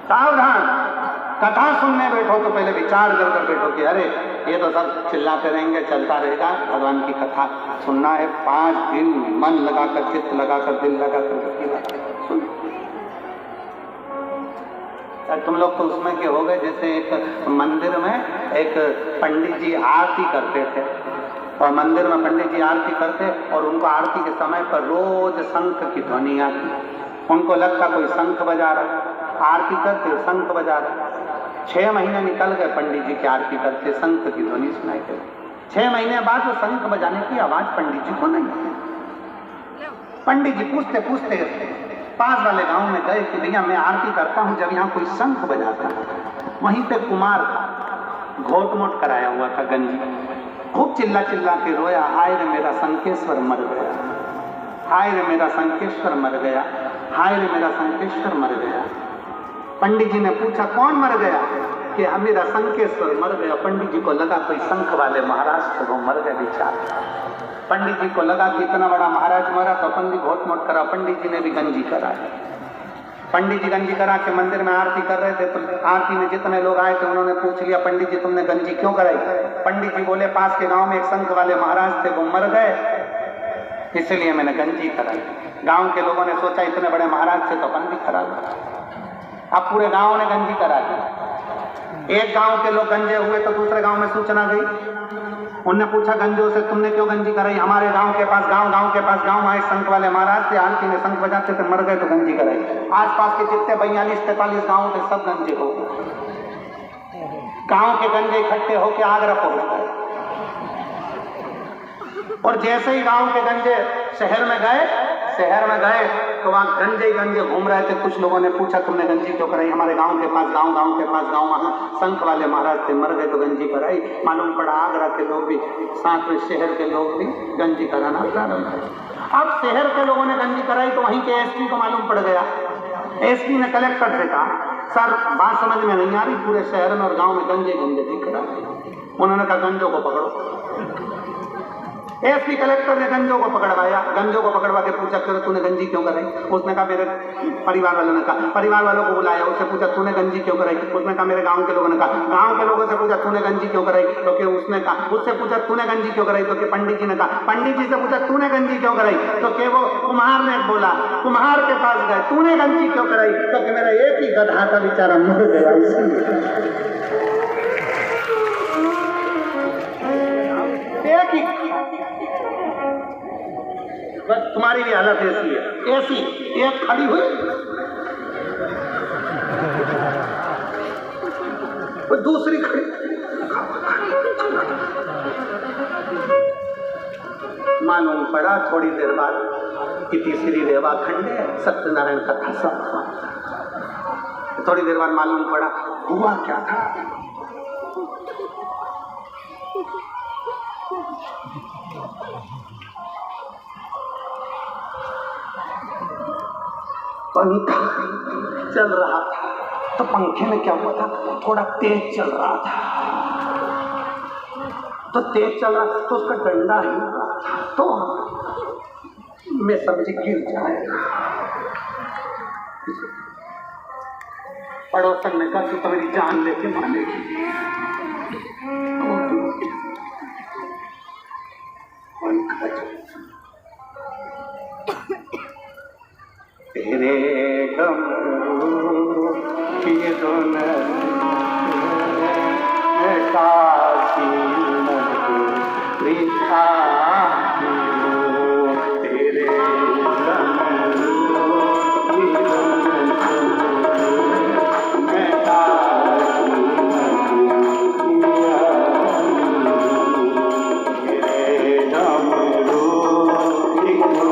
सावधान, कथा सुनने बैठो तो पहले विचार कर कर बैठो कि अरे ये तो सब चिल्लाते रहेंगे, चलता रहेगा। भगवान की कथा सुनना है 5 दिन मन लगाकर, चित्त लगाकर, दिल लगाकर सुन। तुम लोग तो उसमें के हो गए जैसे एक मंदिर में एक पंडित जी आरती करते थे, और मंदिर में पंडित जी आरती करते और उनको आरती के समय पर रोज शंख की ध्वनि आती। उनको लगता कोई शंख बजा रहा, आरती करते शंख बजा रहा। 6 महीने निकल गए पंडित जी की आरती करते, शंख की ध्वनि सुनाई दे। 6 महीने बाद वो शंख बजाने की आवाज पंडित जी को नहीं। पंडित जी पूछते पूछते पास वाले गांव में गए कि भैया मैं आरती करता हूं, जब यहाँ कोई शंख बजाता है। वहीं पे कुमार घोट मोट कराया हुआ था गंजी, खूब चिल्ला चिल्ला के रोया, हाय रे मेरा शंखेश्वर मर गया, हाय रे मेरा शंखेश्वर मर गया, हाय रे मेरा शंखेश्वर मर गया। पंडित जी ने पूछा कौन मर गया? कि मेरा शंखेश्वर मर गया। पंडित जी को लगा कोई शंख वाले महाराज थे, वो मर गए बेचारे। पंडित जी को लगा कि इतना बड़ा महाराज मरा तो अपन भी घोट मोट करा। पंडित जी ने भी गंजी कराया। पंडित जी गंजी करा के मंदिर में आरती कर रहे थे, तो आरती में जितने लोग आए थे उन्होंने पूछ लिया पंडित जी तुमने गंजी क्यों कराई? पंडित जी बोले पास के गांव में एक शंख वाले महाराज थे, वो मर गए, इसलिए मैंने गंजी कराई। गांव के लोगों ने सोचा इतने बड़े महाराज थे तो अपन भी करा लो। अब पूरे गांव ने गंजी करा दी। एक गांव के लोग गंजे हुए तो दूसरे गांव में सूचना गई। उनने पूछा गंजों से तुमने क्यों गंजी कराई? हमारे गांव के पास गांव के पास गांव आए शंख वाले महाराज थे, आरती में शंख बजाते थे, मर गए तो गंजी कराई। आसपास के जितने 42-43 गांव थे सब गंजे हो गए। गांव के गंजे इकट्ठे होकर आगरा पहुंच गए, और जैसे ही गांव के गंजे शहर में गए तो वहां गंजे ही गंजे घूम रहे थे। कुछ लोगों ने पूछा तुमने गंजी क्यों कराई? हमारे गांव के पास गांव वहां शंख वाले महाराज थे, मर गए तो गंजी कराई। मालूम पड़ा आगरा के लोग भी, साथ में शहर के लोग भी गंजी कराना प्रारंभ किया। अब शहर के लोगों ने गंजी कराई तो वहीं के एसपी को मालूम पड़ गया। एसपी ने कलेक्टर से कहा सर बात समझ में नहीं आ रही, पूरे शहर में और गाँव में गंजे दिख रहा है। उन्होंने कहा गंजों को पकड़ो। एसपी कलेक्टर ने गंजों को पकड़वाया। गंजों को पकड़वा के पूछा तूने गंजी क्यों कराई? उसने कहा मेरे परिवार वालों ने कहा। परिवार वालों को बुलाया, उससे पूछा तूने गंजी क्यों कराई? उसने कहा मेरे गांव के लोगों ने कहा। गांव के लोगों से पूछा तूने गंजी क्यों कराई? तो कि उसने कहा। उससे पूछा तूने गंजी क्यों कराई? तो कि पंडित जी ने कहा। पंडित जी से पूछा तूने गंजी क्यों कराई? तो कि वो कुम्हार ने बोला। कुम्हार के पास गए, तूने गंजी क्यों कराई? तो कि मेरा एक ही गधा था बेचारा मर गया। बस तुम्हारी भी हालत ऐसी है, ऐसी एक खड़ी हुई वो दूसरी खड़ी। मालूम पड़ा थोड़ी देर बाद कि तीसरी रेवा खंडे सत्यनारायण कथा समाप्त। थोड़ी देर बाद मालूम पड़ा हुआ क्या था। पंखा चल रहा था तो पंखे में क्या हुआ था, थोड़ा तेज चल रहा था। तो तेज चल रहा तो उसका डंडा हिल रहा था, तो मैं समझी गिर जाएगा। पड़ोसन ने कहा तू तो मेरी जान लेके मानेगी। तेरे डमरू की धुन काशी लिखा तेरे डमरू की धुन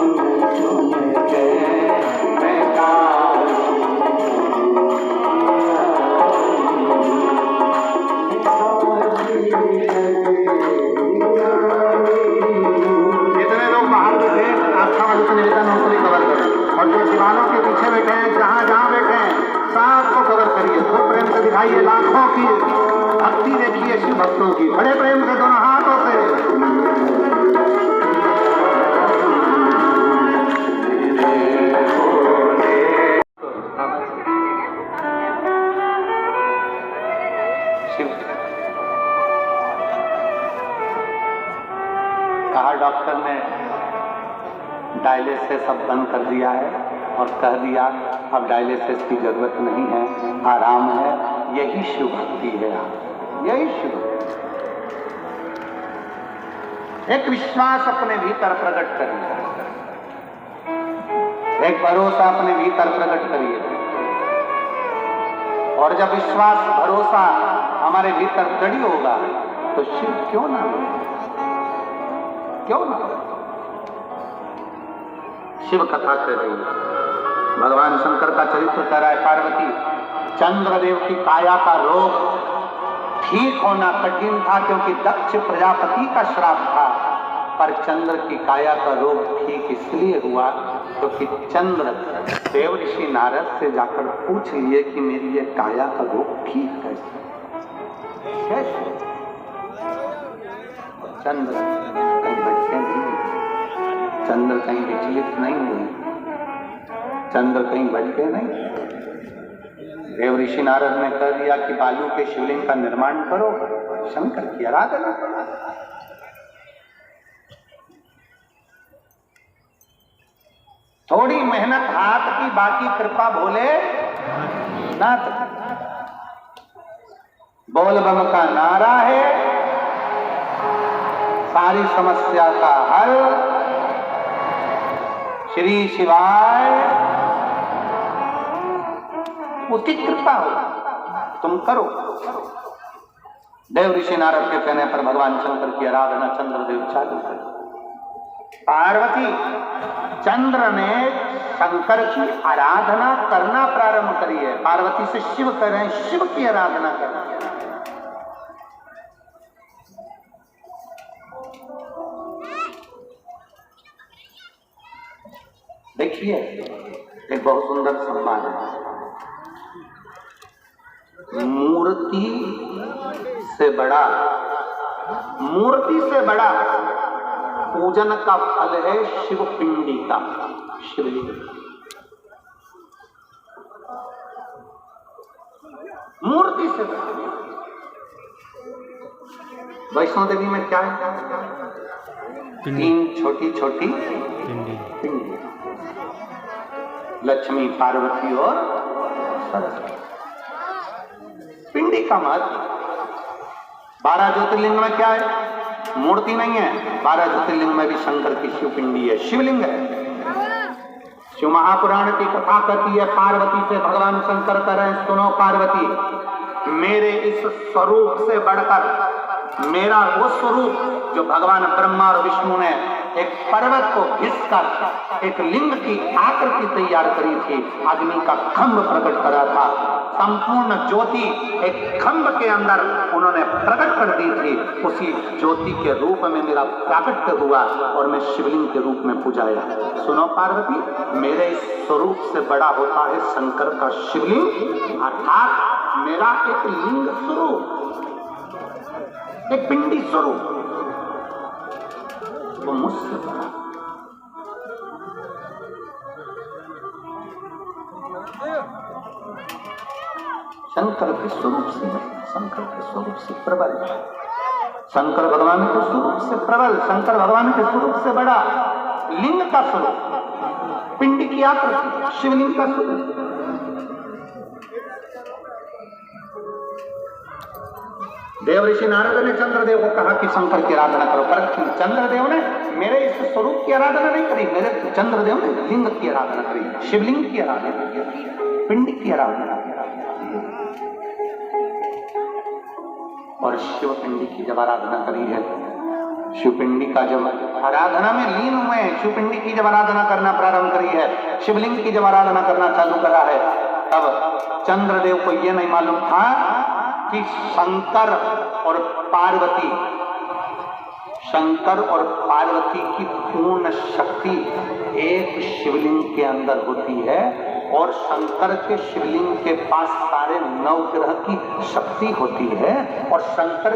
दिखाइए लाखों की भक्ति देखिए शिव भक्तों की, बड़े प्रेम से दोनों हाथों से। डायलिसिस अब बंद कर दिया है और कह दिया अब डायलिसिस की जरूरत नहीं है, आराम है। यही शिव भक्ति है, यही शिव। एक विश्वास अपने भीतर प्रकट करिए, एक भरोसा अपने भीतर प्रकट करिए। और जब विश्वास भरोसा हमारे भीतर दृढ़ होगा तो शिव क्यों ना हो, क्यों ना हो। शिव कथा कर रही है, भगवान शंकर का चरित्र कर रहा है। पार्वती, चंद्रदेव की काया का रोग ठीक होना कठिन था क्योंकि दक्ष प्रजापति का श्राप था, पर चंद्र की काया का रोग ठीक इसलिए हुआ क्योंकि चंद्र देव ऋषि नारद से जाकर पूछ लिए कि मेरी ये काया का रोग ठीक कैसे। चंद्र कहीं भटके नहीं, चंद्र कहीं विचलित नहीं हुए, चंद्र कहीं भटके नहीं। देव ऋषि नारद ने कह दिया कि बालू के शिवलिंग का निर्माण करो, शंकर की आराधना करो। थोड़ी मेहनत हाथ की, बाकी कृपा भोले नाथ। बोल बम का नारा है सारी समस्या का हल, श्री शिवाय। उसकी कृपा हो, तुम करो। देव ऋषि नारद के कहने पर भगवान शंकर की आराधना चंद्रदेव चालू कर। पार्वती, चंद्र ने शंकर की आराधना करना प्रारंभ करी है। पार्वती से शिव कह रहे हैं, शिव की आराधना कर रहे हैं। देखिए, एक बहुत सुंदर सम्मान है। मूर्ति से बड़ा, मूर्ति से बड़ा पूजन का फल है शिव पिंडी का, शिवलिंग। मूर्ति से बड़ा। वैष्णो देवी में क्या है? तीन छोटी छोटी पिंडी, लक्ष्मी, पार्वती और सरस्वती। पिंडी का महत्व 12 ज्योतिर्लिंग में क्या है? मूर्ति नहीं है। 12 ज्योतिर्लिंग में भी शंकर की शिव पिंडी है, शिवलिंग है। शिव महापुराण की कथा कहती है, पार्वती से भगवान शंकर कह रहे हैं, सुनो पार्वती, मेरे इस स्वरूप से बढ़कर मेरा वो स्वरूप जो भगवान ब्रह्मा और विष्णु ने एक पर्वत को घिसकर एक लिंग की आकृति तैयार करी थी, अग्नि का खंभ प्रकट करा था, संपूर्ण ज्योति एक खंभ के अंदर उन्होंने प्रकट कर दी थी। उसी ज्योति के रूप में मेरा प्राकट्य हुआ और मैं शिवलिंग के रूप में पूजाया। सुनो पार्वती, मेरे इस स्वरूप से बड़ा होता है शंकर का शिवलिंग, अर्थात मेरा एक लिंग स्वरूप, एक पिंडी स्वरूप, वो मुझसे बड़ा। शंकर के स्वरूप से, शंकर के स्वरूप से प्रबल, शंकर भगवान के स्वरूप से प्रबल, शंकर भगवान के स्वरूप से बड़ा, लिंग का स्वरूप, पिंड की आकृति, शिवलिंग का स्वरूप। देव ऋषि नारद ने चंद्रदेव को कहा कि शंकर की आराधना करो, पर चंद्रदेव ने मेरे इस स्वरूप की आराधना नहीं करी, मेरे चंद्रदेव ने लिंग की आराधना करी, शिवलिंग की आराधना की, पिंड की आराधना की। और शिव पिंडी की जब आराधना करी है, शिव पिंडी का जब आराधना में लीन हुए हैं, शिव पिंडी की जब आराधना करना प्रारंभ करी है, शिवलिंग की जब आराधना करना चालू करा है, तब चंद्रदेव को यह नहीं मालूम था कि शंकर और पार्वती, शंकर और पार्वती की पूर्ण शक्ति एक शिवलिंग के अंदर होती है और शंकर के शिवलिंग के पास सारे नवग्रह की शक्ति होती है और शंकर